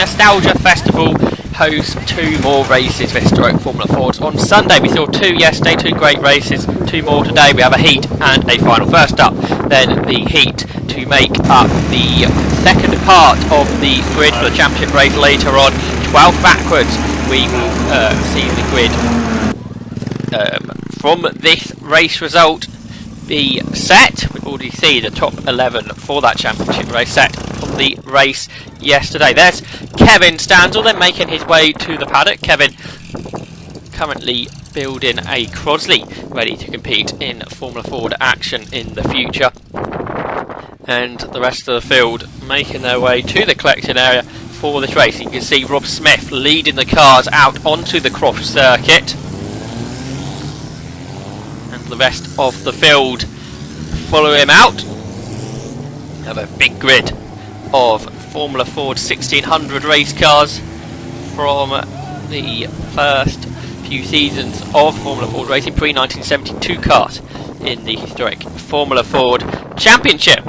Nostalgia Festival hosts 2 more races for historic Formula Fords. On Sunday we saw 2 yesterday, 2 great races, 2 more today. We have a heat and a final. First up then the heat to make up the second part of the grid for the championship race later on. 12 backwards we will see the grid from this race result be set. We've already seen the top 11 for that championship race set from the race yesterday. There's Kevin Stanzl then making his way to the paddock. Kevin currently building a Crosley ready to compete in Formula Ford action in the future. And the rest of the field making their way to the collection area for this race. You can see Rob Smith leading the cars out onto the Croft circuit. The rest of the field follow him out. Have a big grid of Formula Ford 1600 race cars from the first few seasons of Formula Ford racing, pre-1972 cars in the historic Formula Ford Championship.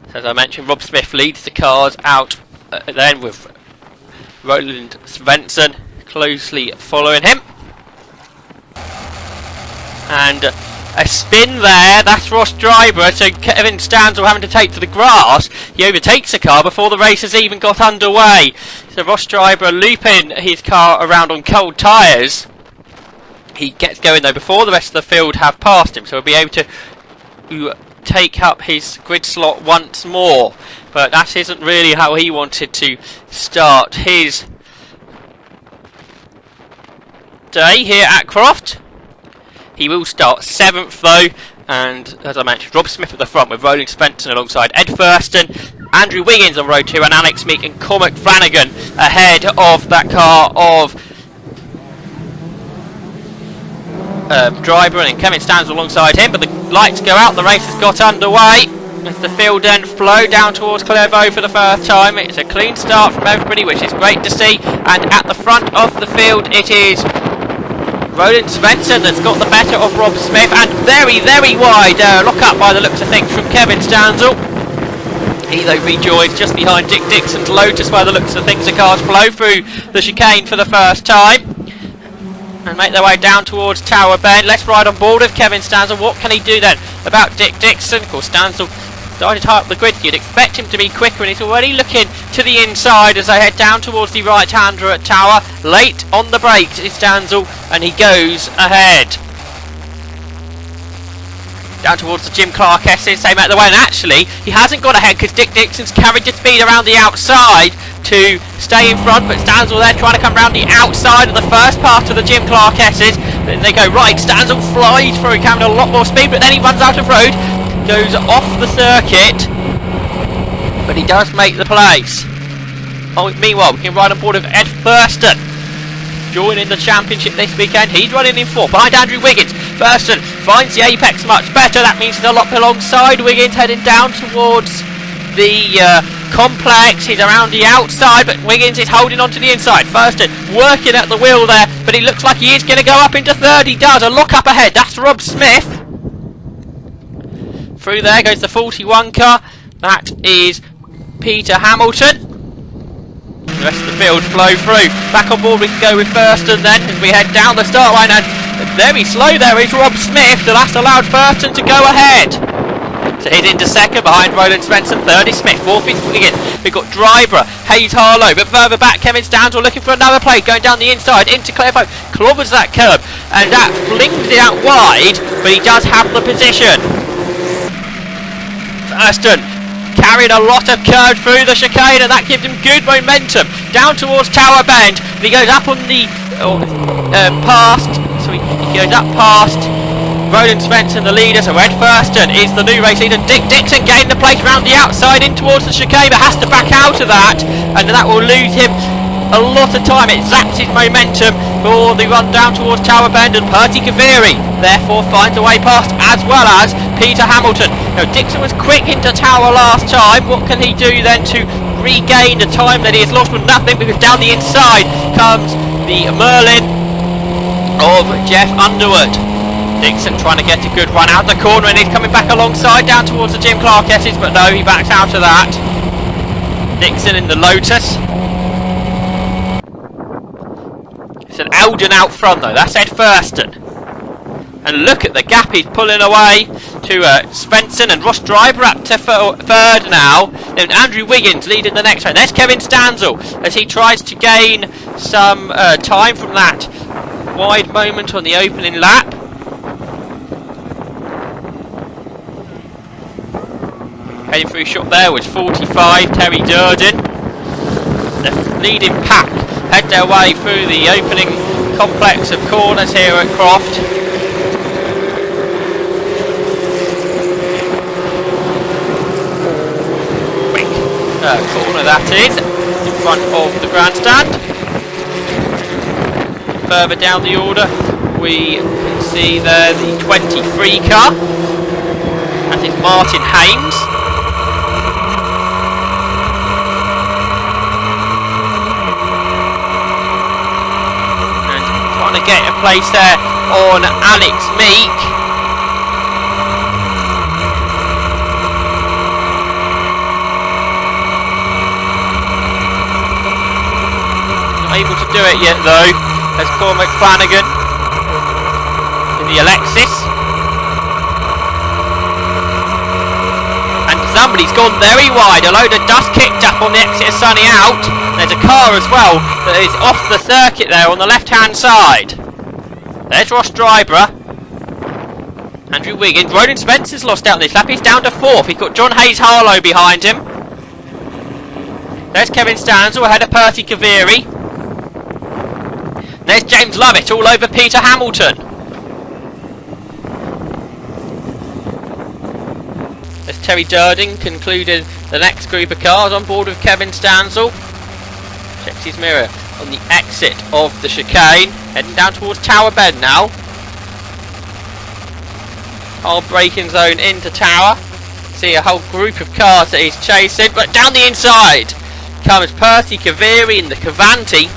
So as I mentioned, Rob Smith leads the cars out then with Roland Svensson closely following him, and a spin there. That's Ross Driver. So Kevin Stanzl having to take to the grass. He overtakes the car before the race has even got underway. So Ross Driver looping his car around on cold tyres. He gets going though before the rest of the field have passed him, so he'll be able to take up his grid slot once more. But that isn't really how he wanted to start his day here at Croft. He will start 7th though, and as I mentioned, Rob Smith at the front with Roland Svensson alongside Ed Thurston, Andrew Wiggins on row 2 and Alex Meek and Cormac Flanagan ahead of that car of Driver and Kevin Stanzl alongside him. But the lights go out, the race has got underway as the field then flow down towards Clairvaux for the first time. It's a clean start from everybody, which is great to see, and at the front of the field it is Roland Svensson that's got the better of Rob Smith, and very, very wide lock up by the looks of things from Kevin Stanzl. He though rejoins just behind Dick Dixon's Lotus by the looks of things. The cars flow through the chicane for the first time and make their way down towards Tower Bend. Let's ride on board with Kevin Stanzl. What can he do then about Dick Dixon? Of course, Stanzl started high up the grid. You'd expect him to be quicker, and he's already looking to the inside as they head down towards the right-hander at Tower. Late on the brakes is Stanzl, and he goes ahead. Down towards the Jim Clark S's, same out the way, and actually he hasn't got ahead because Dick Dixon's carried his speed around the outside to stay in front, but Stanzl there trying to come round the outside of the first part of the Jim Clark S's. Then they go right, Stanzl flies through, carrying a lot more speed, but then he runs out of road, goes off the circuit, but he does make the place. Oh, meanwhile, we can ride on board with Ed Thurston, joining the championship this weekend. He's running in 4th behind Andrew Wiggins. Thurston finds the apex much better. That means he's a lot alongside Wiggins, heading down towards the complex. He's around the outside, but Wiggins is holding on to the inside. Thurston working at the wheel there, but he looks like he is going to go up into 3rd. He does. A lock up ahead. That's Rob Smith. Through there goes the 41 car. That is Peter Hamilton. The rest of the field flow through. Back on board we can go with Thurston then as we head down the start line, and very slow there is Rob Smith, so that's allowed Thurston to go ahead. So he's into 2nd behind Roland Svensson. 3rd is Smith. 4th is Wiggins. We've got Driver, Hayes Harlow, but further back Kevin Stanzl looking for another play, going down the inside into Clairvaux, clobbers that curb, and that flings it out wide, but he does have the position. Thurston carried a lot of curve through the chicane, and that gives him good momentum down towards Tower Bend. And he goes up on the past, so he goes up past Roland Svensson, the leader. So Ed Thurston is the new race leader. Dick Dixon getting the place round the outside in towards the chicane, but has to back out of that, and that will lose him a lot of time. It zaps his momentum for the run down towards Tower Bend, and Perty Kaviri therefore finds a way past, as well as Peter Hamilton. Now Dixon was quick into Tower last time. What can he do then to regain the time that he has lost? With nothing, because down the inside comes the Merlin of Jeff Underwood. Dixon trying to get a good run out the corner, and he's coming back alongside down towards the Jim Clark S's, but no, he backs out of that. Dixon in the Lotus. It's an Eldon out front though, that's Ed Thurston. And look at the gap he's pulling away to Svensson, and Ross Driver up to third now. Then Andrew Wiggins leading the next round. There's Kevin Stanzl as he tries to gain some time from that wide moment on the opening lap. Heading through shot there was 45, Terry Durden. The leading pack head their way through the opening complex of corners here at Croft. Corner that is, in front of the grandstand. Further down the order we can see there the 23 car. That is Martin Haynes. And trying to get a place there on Alex Meek. Able to do it yet though. There's Cormac Flanagan in the Alexis, and somebody's gone very wide. A load of dust kicked up on the exit of Sunny out. There's a car as well that is off the circuit there on the left hand side. There's Ross Driver, Andrew Wiggins. Ronan Spencer's lost out on this lap, he's down to fourth. He's got John Hayes Harlow behind him. There's Kevin Stanzl ahead of Percy Kaviri. There's James Lovett all over Peter Hamilton. There's Terry Durden concluding the next group of cars on board with Kevin Stanzl. Checks his mirror on the exit of the chicane, heading down towards Tower Bend now. Whole braking zone into Tower. See a whole group of cars that he's chasing, but down the inside comes Percy Kaviri in the Cavanti.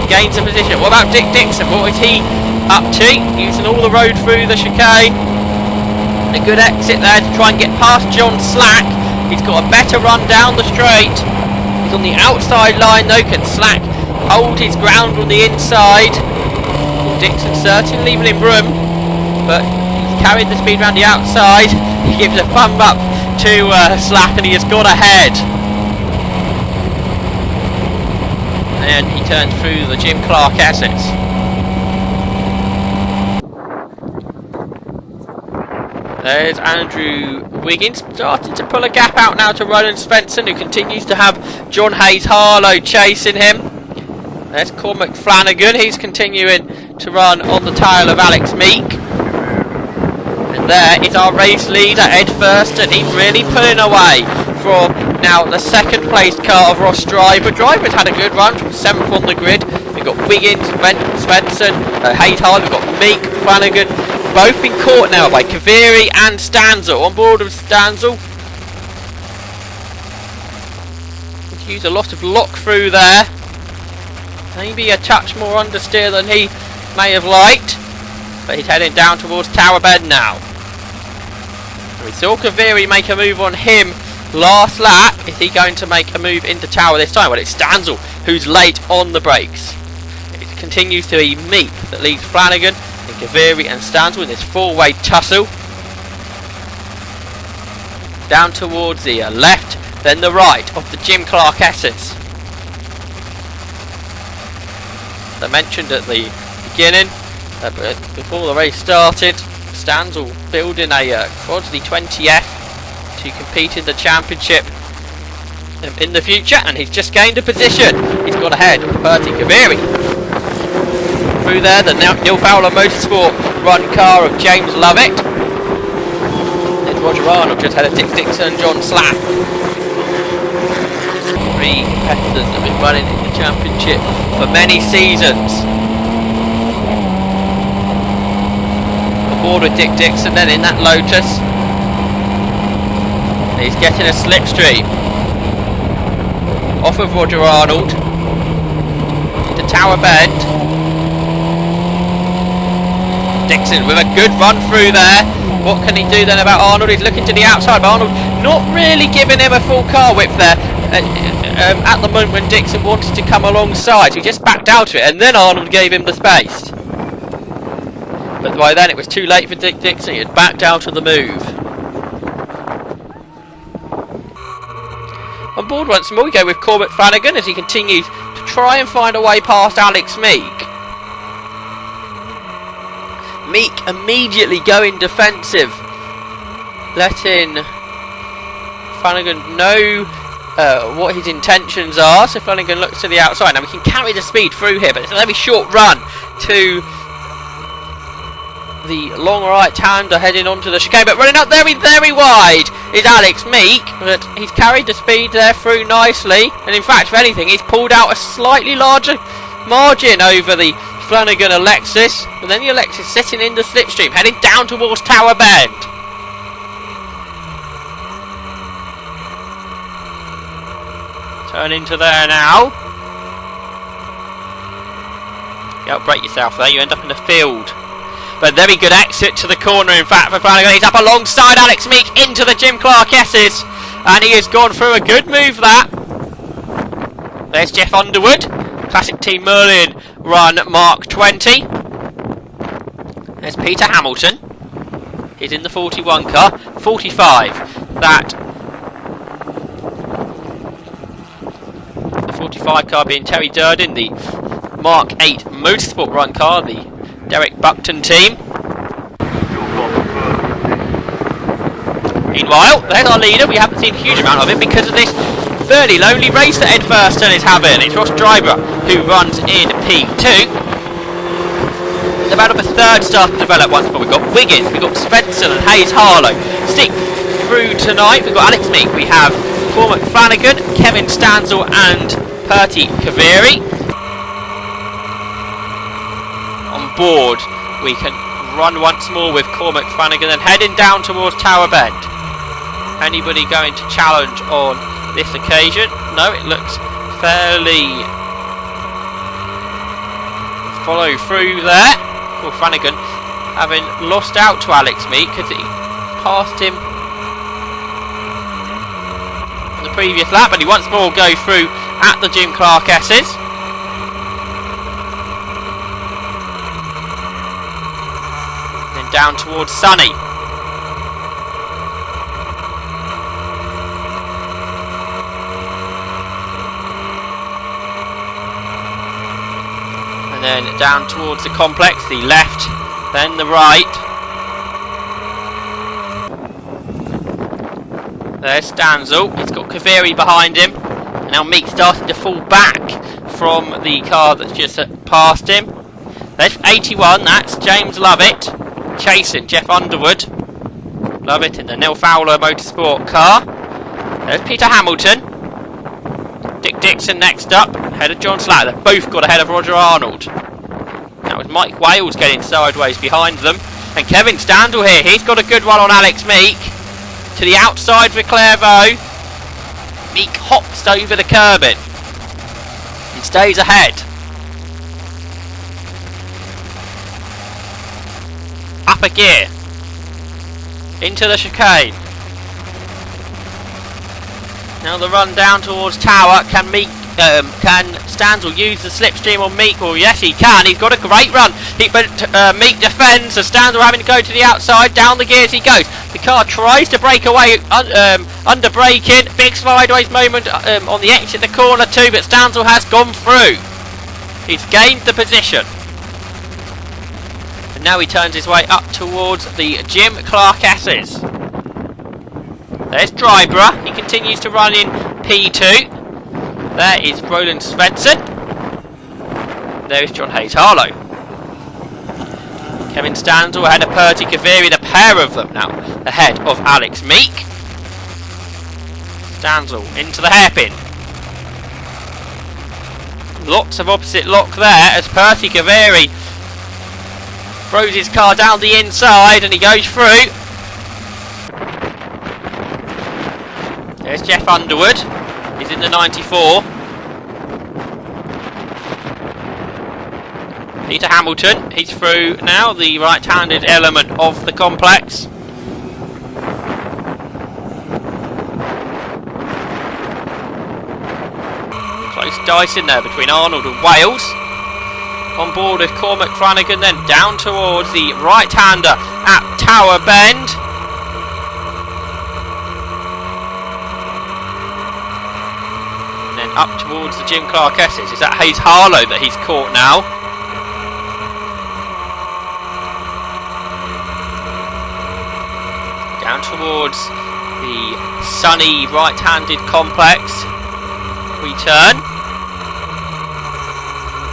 Gains a position. What about Dick Dixon? What is he up to? Using all the road through the chicane. A good exit there to try and get past John Slack. He's got a better run down the straight. He's on the outside line though. Can Slack hold his ground on the inside? Dixon certainly leaving him room, but he's carried the speed around the outside. He gives a thumb up to Slack, and he has got ahead. And he turns through the Jim Clark Essex. There's Andrew Wiggins starting to pull a gap out now to Roland Svensson, who continues to have John Hayes Harlow chasing him. There's Cormac Flanagan, he's continuing to run on the tail of Alex Meek. And there is our race leader, Ed Thurston. He's really pulling away from now the second placed car of Ross Driver. Driver's had a good run from 7th on the grid. We've got Wiggins, Svensson, Hayes Harlow, we've got Meek, Flanagan. Both been caught now by Kaviri and Stanzl. On board with Stanzl. Use a lot of lock through there. Maybe a touch more understeer than he may have liked. But he's heading down towards Tower Bend now. We saw Kaviri make a move on him last lap. Is he going to make a move into Tower this time? Well, it's Stanzl who's late on the brakes. It continues to be Meek that leads Flanagan and Kaviri and Stanzl in this four-way tussle. Down towards the left, then the right of the Jim Clark Essex. As I mentioned at the beginning, before the race started, Stanzl building a Crosley 20F to compete in the championship in the future, and he's just gained a position. He's got ahead of Percy Kaviri. Through there, the Neil Fowler Motorsport run car of James Lovett. There's Roger Arnold just ahead of Dick Dixon and John Slack. Three competitors that have been running in the championship for many seasons. Aboard with Dick Dixon then in that Lotus. And he's getting a slipstream off of Roger Arnold into Tower Bend. Dixon with a good run through there. What can he do then about Arnold? He's looking to the outside, but Arnold not really giving him a full car whip there. At the moment when Dixon wanted to come alongside, he just backed out of it, and then Arnold gave him the space. But by then it was too late for Dixon. He had backed out of the move. On board once more, we go with Cormac Flanagan as he continues to try and find a way past Alex Meek. Meek immediately going defensive, letting Flanagan know what his intentions are. So Flanagan looks to the outside. Now we can carry the speed through here, but it's a very short run to the long right-hander heading onto the chicane, but running up very, very wide is Alex Meek, but he's carried the speed there through nicely, and in fact, if anything, he's pulled out a slightly larger margin over the Flanagan Alexis, but then the Alexis sitting in the slipstream, heading down towards Tower Bend. Turn into there now. You outbrake yourself there, you end up in the field. But very good exit to the corner, in fact, for Flanagan. He's up alongside Alex Meek into the Jim Clark S's, and he has gone through a good move, that. There's Jeff Underwood, Classic Team Merlin run Mark 20. There's Peter Hamilton. He's in the 41 car. 45. That. The 45 car being Terry Durden, the Mark 8 Motorsport run car, the Derek Buckton team. Meanwhile, there's our leader. We haven't seen a huge amount of him because of this fairly lonely race that Ed Thurston is having. It's Ross Driver who runs in P2. There's about a third starting to develop once more. We've got Wiggins, we've got Stanzl and Hayes Harlow. Stick through tonight. We've got Alex Meek, we have Cormac Flanagan, Kevin Stanzl and Perty Kaveri. Board, we can run once more with Cormac Flanagan and heading down towards Tower Bend. Anybody going to challenge on this occasion? No, it looks fairly follow through there. Well, Flanagan having lost out to Alex Meek because he passed him on the previous lap, and he once more will go through at the Jim Clark S's. Down towards Sunny. And then down towards the complex, the left, then the right. There's Stanzl. He's got Kaveri behind him. And now Meek starting to fall back from the car that's just passed him. There's 81, that's James Lovett. Chasing Jeff Underwood. Lovett in the Neil Fowler Motorsport car. There's Peter Hamilton. Dick Dixon next up, ahead of John Slatter. They've both got ahead of Roger Arnold. That was Mike Wales getting sideways behind them. And Kevin Stanzl here, he's got a good one on Alex Meek. To the outside for Clairvaux. Meek hops over the curbing. He stays ahead. Upper gear. Into the chicane. Now the run down towards Tower. Can Stanzl use the slipstream on Meek? Well, yes, he can. He's got a great run. But Meek defends, so Stanzl having to go to the outside. Down the gears he goes. The car tries to break away, under braking. Big sideways moment on the exit, the corner too, but Stanzl has gone through. He's gained the position. And now he turns his way up towards the Jim Clark S's. There's Dryborough. He continues to run in P2. There is Roland Svensson. There is John Hayes Harlow. Kevin Stanzl ahead of Perty Kaveri, the pair of them now ahead of Alex Meek. Stanzl into the hairpin. Lots of opposite lock there as Perty Kaveri throws his car down the inside and he goes through. There's Jeff Underwood. He's in the 94. Peter Hamilton, he's through now, the right-handed element of the complex. Close dice in there between Arnold and Wales. On board with Cormac Flanagan, then down towards the right-hander at Tower Bend. And then up towards the Jim Clark Essex. Is that Hayes Harlow that he's caught now? Down towards the sunny right-handed complex. We turn.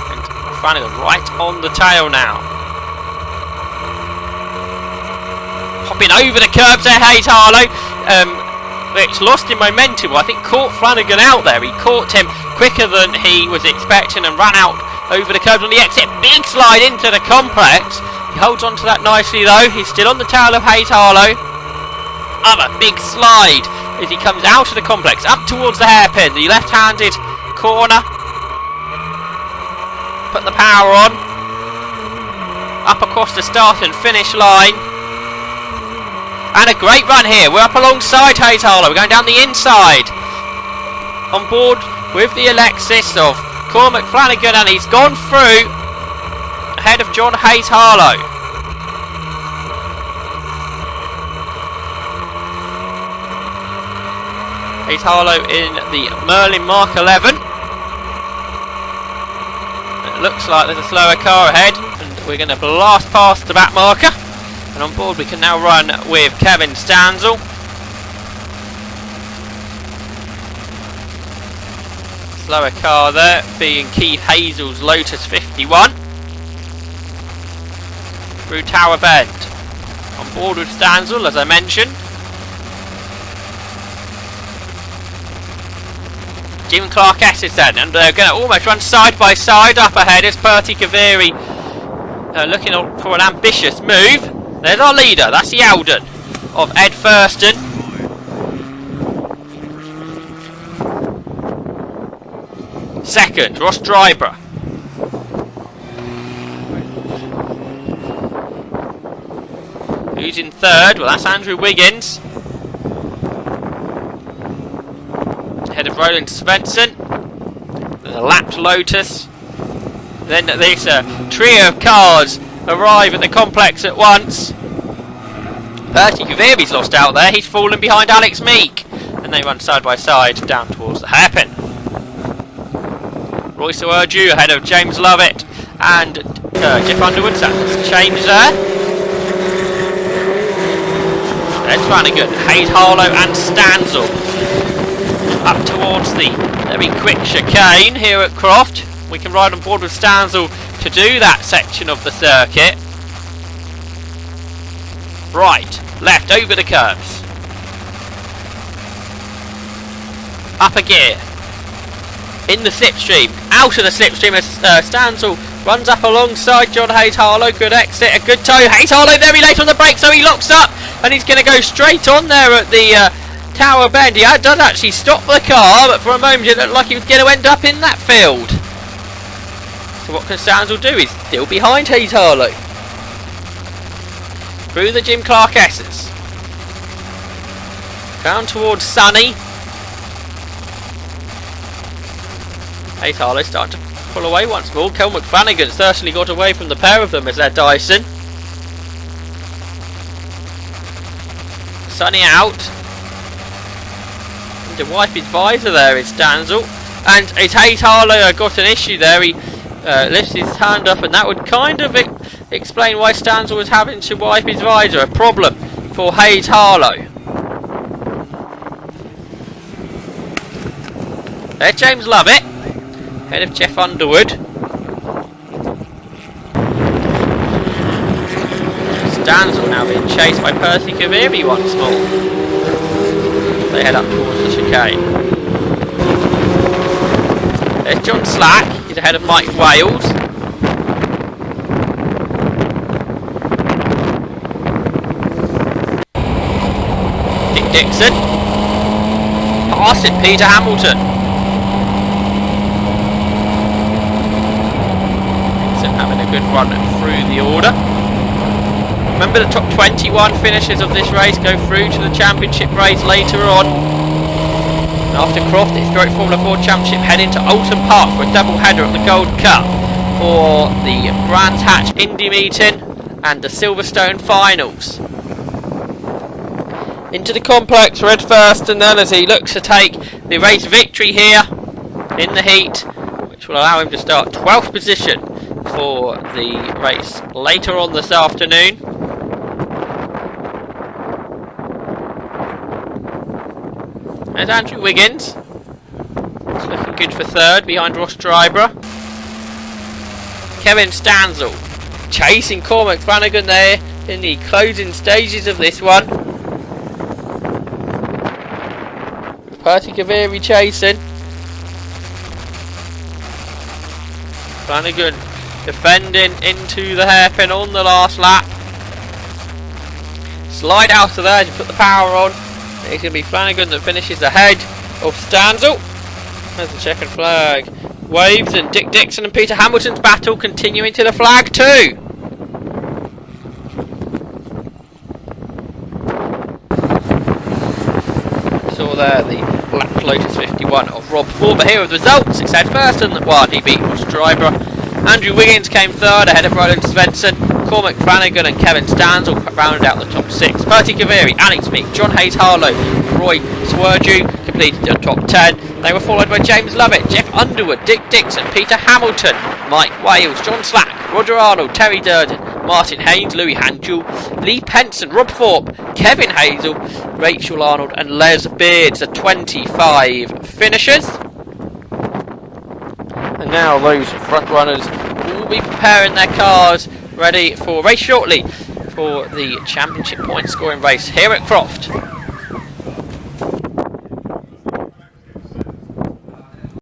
And Flanagan right on the tail now. Hopping over the curbs there, Hayes Harlow. It's lost in momentum. I think caught Flanagan out there. He caught him quicker than he was expecting and ran out over the curbs on the exit. Big slide into the complex. He holds on to that nicely though. He's still on the tail of Hayes Harlow. Other big slide as he comes out of the complex up towards the hairpin, the left-handed corner. Put the power on. Up across the start and finish line. And a great run here. We're up alongside Hayes Harlow. We're going down the inside. On board with the Alexis of Cormac Flanagan, and he's gone through ahead of John Hayes Harlow. Hayes Harlow in the Merlin Mark 11. It looks like there's a slower car ahead, and we're going to blast past the back marker. And on board we can now run with Kevin Stanzl. Slower car there being Keith Hazel's Lotus 51. Through Tower Bend. On board with Stanzl, as I mentioned. Jim Clark Essex then, and they're going to almost run side by side up ahead as Bertie Kaviri looking for an ambitious move. There's our leader, that's the Alden of Ed Thurston. Second, Ross Dryborough. Who's in third? Well, that's Andrew Wiggins. Ahead of Roland Svensson. There's a lapped Lotus. Then this trio of cars arrive at the complex at once. Bertie Kaviri's lost out there. He's fallen behind Alex Meek. And they run side by side down towards the hairpin. Royce Ourju ahead of James Lovett and Jeff Underwood. So that's a change there. There's Flanagan, Hayes Harlow and Stanzl. Up towards the very quick chicane here at Croft. We can ride on board with Stanzl to do that section of the circuit. Right, left over the curves. Up a gear. In the slipstream. Out of the slipstream as Stanzl runs up alongside John Hayes Harlow. Good exit, a good toe. Hayes Harlow very late on the brake, so he locks up. And he's going to go straight on there at the Tower Bend. He does actually stop the car, but for a moment it looked like he was going to end up in that field. So what can Stanzl do? He's still behind Hayes Harlow. Through the Jim Clark Essex. Down towards Sunny. Hayes Harlow starting to pull away once more. Cormac Flanagan certainly got away from the pair of them as they're Dyson. Sunny out. To wipe his visor there is Stanzl, and it's Hayes Harlow got an issue there. He lifts his hand up, and that would kind of explain why Stanzl was having to wipe his visor. A problem for Hayes Harlow. There's James Lovett ahead of Jeff Underwood. Stanzl now being chased by Bertie Kaviri once more. They head up towards the chicane. There's John Slack, he's ahead of Mike Wales. Dick Dixon. Past it, Peter Hamilton. Dixon having a good run through the order. Remember, the top 21 finishers of this race go through to the championship race later on. And after Croft, it's Barrett Formula 4 Championship heading to Alton Park for a double header at the Gold Cup for the Brands Hatch Indy meeting and the Silverstone finals. Into the complex, red first, and then as he looks to take the race victory here in the heat, which will allow him to start 12th position for the race later on this afternoon. There's Andrew Wiggins. It's looking good for third behind Ross Dryborough. Kevin Stanzl chasing Cormac Flanagan there in the closing stages of this one. Percy Kaveri chasing. Flanagan defending into the hairpin on the last lap. Slide out of there to put the power on. It's going to be Flanagan that finishes ahead of Stanzl. There's the checkered flag. Waves, and Dick Dixon and Peter Hamilton's battle continuing to the flag too. Saw there the Black Lotus 51 of Rob Ford, but here are the results. It said first and one, he beat Ross Dryborough. Andrew Wiggins came third ahead of Roland Svensson. Cormac Flanagan and Kevin Stanzl rounded out the top six. Bertie Kaveri, Alex Meek, John Hayes Harlow, Roy Swerju completed the top 10. They were followed by James Lovett, Jeff Underwood, Dick Dixon, Peter Hamilton, Mike Wales, John Slack, Roger Arnold, Terry Durden, Martin Haynes, Louis Handjul, Lee Penson, Rob Thorpe, Kevin Hazel, Rachel Arnold and Les Beards, the 25 finishers. And now those front runners will be preparing their cars ready for race shortly for the championship point scoring race here at Croft.